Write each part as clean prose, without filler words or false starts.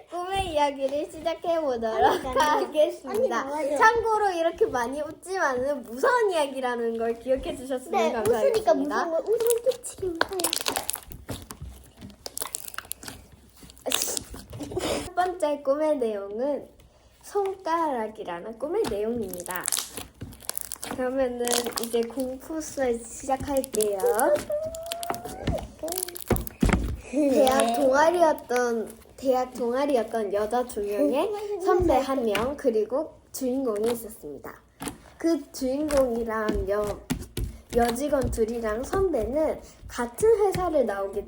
꿈의 이야기를 시작해보도록 하겠습니다. 맞아. 참고로 이렇게 많이 웃지만은 무서운 이야기라는 걸 기억해 주셨으면 네, 감사하겠습니다. 웃으니까 무서운 거 웃으면 끼치기 무서워. 첫 번째 꿈의 내용은 손가락이라는 꿈의 내용입니다. 그러면은 이제 공포수업 시작할게요. 대학 동아리였던 여자 2명의 선배 1명 그리고 주인공이 있었습니다. 그 주인공이랑 여직원 2이랑 선배는 같은 회사에 나오게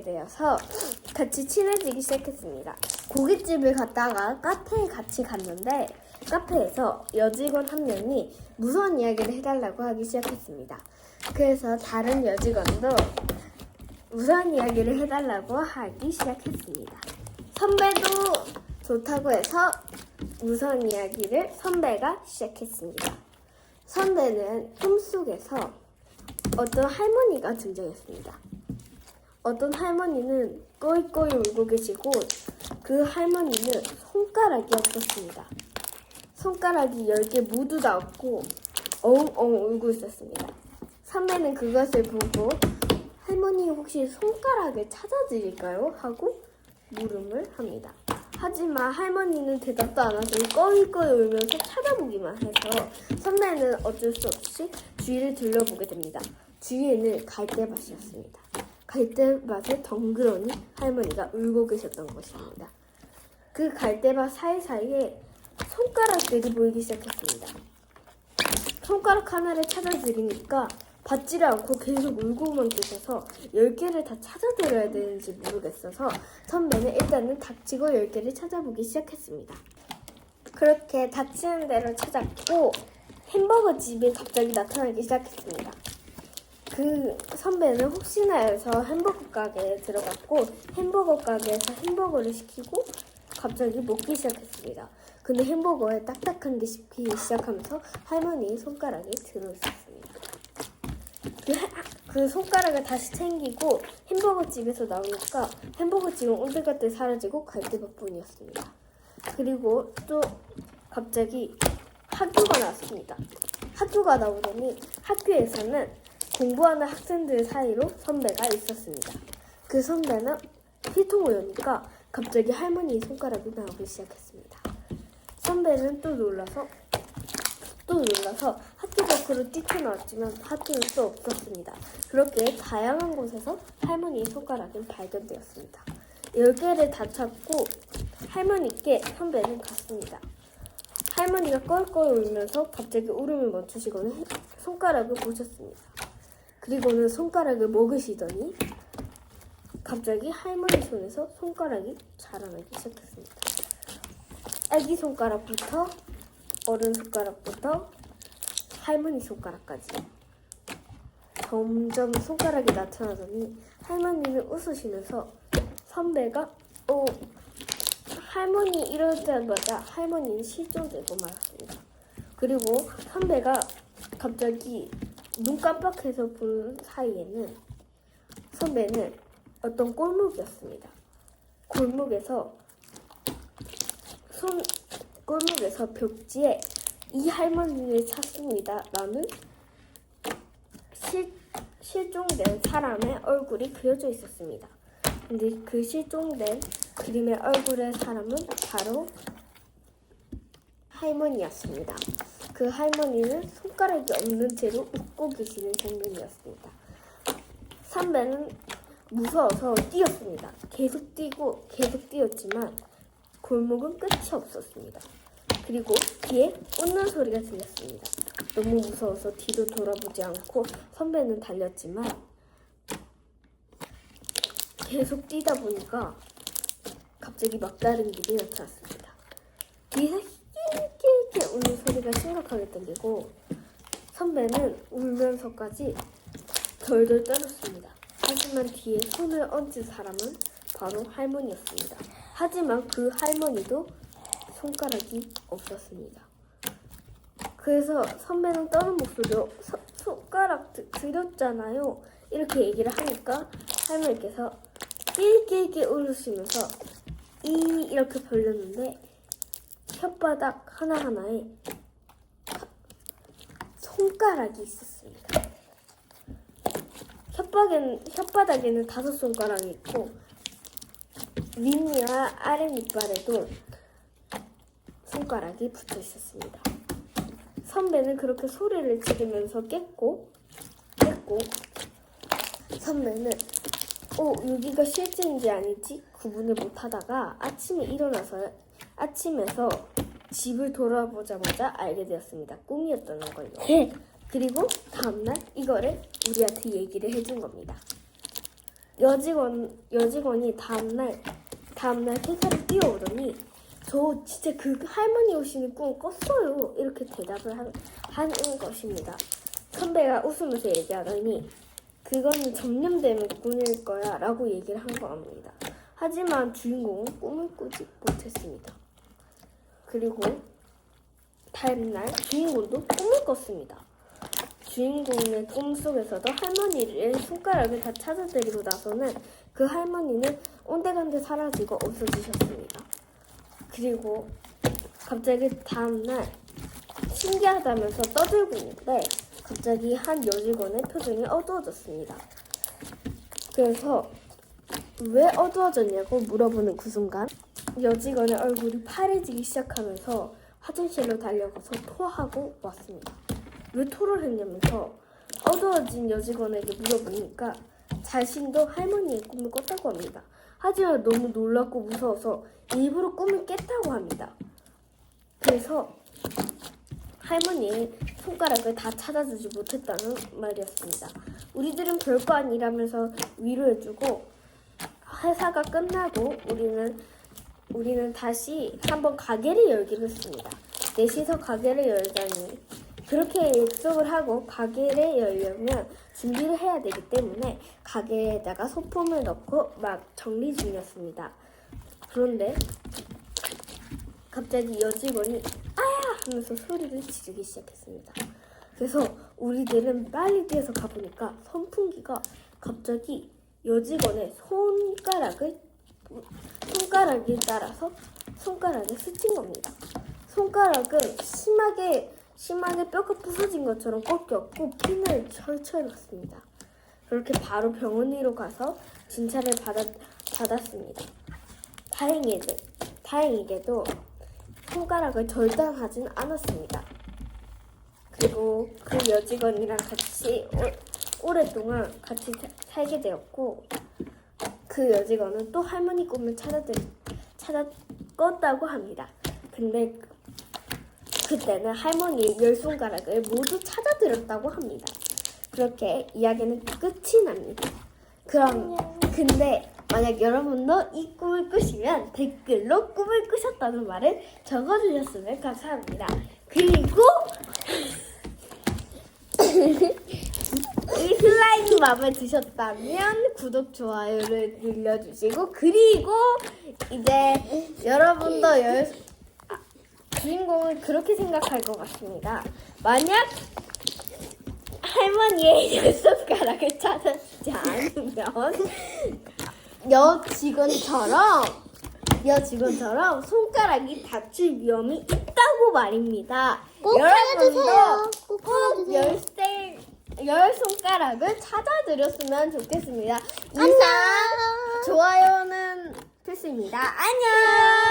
되어서 같이 친해지기 시작했습니다. 고깃집을 갔다가 카페에 같이 갔는데 카페에서 여직원 1명이 무서운 이야기를 해달라고 하기 시작했습니다. 그래서 다른 여직원도 무서운 이야기를 해달라고 하기 시작했습니다. 선배도 좋다고 해서 무서운 이야기를 선배가 시작했습니다. 선배는 꿈속에서 어떤 할머니가 등장했습니다. 어떤 할머니는 꺼이꺼이 울고 계시고 그 할머니는 손가락이 없었습니다. 손가락이 10개 모두 다 없고 엉엉 울고 있었습니다. 선배는 그것을 보고 할머니 혹시 손가락을 찾아드릴까요? 하고 물음을 합니다. 하지만 할머니는 대답도 안 하고 꺼이꺼이 울면서 찾아보기만 해서 선배는 어쩔 수 없이 주위를 둘러보게 됩니다. 주위에는 갈대밭이었습니다. 갈대밭에 덩그러니 할머니가 울고 계셨던 것입니다. 그 갈대밭 사이사이에 손가락들이 보이기 시작했습니다. 손가락 하나를 찾아드리니까 받지를 않고 계속 울고만 계셔서 10개를 다 찾아드려야 되는지 모르겠어서 선배는 일단은 닥치고 10개를 찾아보기 시작했습니다. 그렇게 닥치는 대로 찾았고 햄버거 집이 갑자기 나타나기 시작했습니다. 그 선배는 혹시나 해서 햄버거 가게에 들어갔고 햄버거 가게에서 햄버거를 시키고 갑자기 먹기 시작했습니다. 근데 햄버거에 딱딱한 게 씹히기 시작하면서 할머니의 손가락이 들어있었습니다. 그 손가락을 다시 챙기고 햄버거 집에서 나오니까 햄버거 집은 온데간데 사라지고 갈대밭뿐이었습니다. 그리고 또 갑자기 학교가 나왔습니다. 학교가 나오더니 학교에서는 공부하는 학생들 사이로 선배가 있었습니다. 그 선배는 피통을 여니까 갑자기 할머니의 손가락이 나오기 시작했습니다. 선배는 또 놀라서 학교 밖으로 뛰쳐나왔지만 학교는 또 없었습니다. 그렇게 다양한 곳에서 할머니의 손가락은 발견되었습니다. 10개를 다 찾고 할머니께 선배는 갔습니다. 할머니가 껄껄 울면서 갑자기 울음을 멈추시고는 손가락을 보셨습니다. 그리고는 손가락을 먹으시더니 갑자기 할머니 손에서 손가락이 자라나기 시작했습니다. 아기 손가락부터 어른 손가락부터 할머니 손가락까지 점점 손가락이 나타나더니 할머니는 웃으시면서 선배가 할머니 이럴 때마다 할머니는 실종되고 말았습니다. 그리고 선배가 갑자기 눈 깜빡해서 본 사이에는 선배는 어떤 골목이었습니다. 골목에서 벽지에 이 할머니를 찾습니다 라는 실종된 사람의 얼굴이 그려져 있었습니다. 근데 그 실종된 그림의 얼굴의 사람은 바로 할머니였습니다. 그 할머니는 손가락이 없는 채로 웃고 계시는 장면이었습니다. 선배는 무서워서 뛰었습니다. 계속 뛰고 계속 뛰었지만 골목은 끝이 없었습니다. 그리고 뒤에 웃는 소리가 들렸습니다. 너무 무서워서 뒤도 돌아보지 않고 선배는 달렸지만 계속 뛰다 보니까 갑자기 막다른 길이 나타났습니다. 뒤에서 힐낄낄 우는 소리가 심각하게 들리고 선배는 울면서까지 덜덜 떨었습니다. 하지만 뒤에 손을 얹은 사람은 바로 할머니였습니다. 하지만 그 할머니도 손가락이 없었습니다. 그래서 선배는 떠는 목소리로 손가락 드렸잖아요. 이렇게 얘기를 하니까 할머니께서 길게 울으시면서 이렇게 벌렸는데 혓바닥 하나하나에 손가락이 있었습니다. 혓바닥에는 5손가락이 있고 윗니와 아랫니빨에도 손가락이 붙어 있었습니다. 선배는 그렇게 소리를 지르면서 깼고 선배는 여기가 실제인지 아닌지 구분을 못하다가 아침에서 집을 돌아보자마자 알게 되었습니다. 꿈이었다는 걸요. 그리고 다음날 이거를 우리한테 얘기를 해준 겁니다. 여직원이 다음날 회사를 뛰어오더니 저 진짜 그 할머니 오시는 꿈 꿨어요. 이렇게 대답을 하는 것입니다. 선배가 웃으면서 얘기하더니 그거는 점념되는 꿈일 거야 라고 얘기를 한 겁니다. 하지만 주인공은 꿈을 꾸지 못했습니다. 그리고 다음날 주인공도 꿈을 꿨습니다. 주인공의 꿈속에서도 할머니를 손가락을 다 찾아드리고 나서는 그 할머니는 온데간데 사라지고 없어지셨습니다. 그리고 갑자기 다음날 신기하다면서 떠들고 있는데 갑자기 한 여직원의 표정이 어두워졌습니다. 그래서 왜 어두워졌냐고 물어보는 그 순간 여직원의 얼굴이 파래지기 시작하면서 화장실로 달려가서 토하고 왔습니다. 왜 토를 했냐면서 어두워진 여직원에게 물어보니까 자신도 할머니의 꿈을 꿨다고 합니다. 하지만 너무 놀랍고 무서워서 일부러 꿈을 깼다고 합니다. 그래서 할머니의 손가락을 다 찾아주지 못했다는 말이었습니다. 우리들은 별거 아니라면서 위로해주고 회사가 끝나고 우리는 다시 한번 가게를 열기로 했습니다. 넷이서 가게를 열다니 그렇게 약속을 하고 가게를 열려면 준비를 해야 되기 때문에 가게에다가 소품을 넣고 막 정리 중이었습니다. 그런데 갑자기 여직원이 아야! 하면서 소리를 지르기 시작했습니다. 그래서 우리들은 빨리 뛰어서 가보니까 선풍기가 갑자기 여직원의 손가락에 따라서 손가락에 스친 겁니다. 손가락은 심하게 뼈가 부서진 것처럼 꺾였고 피는 철철 났습니다. 그렇게 바로 병원으로 가서 진찰을 받았습니다. 다행히게도 손가락을 절단하진 않았습니다. 그리고 그 여직원이랑 같이 오랫동안 같이 살게 되었고 그 여직원은 또 할머니 꿈을 찾아 꿨다고 합니다. 근데 그때는 할머니의 10손가락을 모두 찾아드렸다고 합니다. 그렇게 이야기는 끝이 납니다. 근데 만약 여러분도 이 꿈을 꾸시면 댓글로 꿈을 꾸셨다는 말을 적어주셨으면 감사합니다. 그리고 이 슬라임이 마음에 드셨다면 구독, 좋아요를 눌러주시고 그리고 이제 여러분도 주인공은 그렇게 생각할 것 같습니다. 만약 할머니의 10손가락을 찾아주지 않으면 여직원처럼 손가락이 다칠 위험이 있다고 말입니다. 꼭 찾아주세요. 꼭 찾아주세요. 10손가락을 찾아드렸으면 좋겠습니다. 안녕. 좋아요는 필수입니다. 안녕.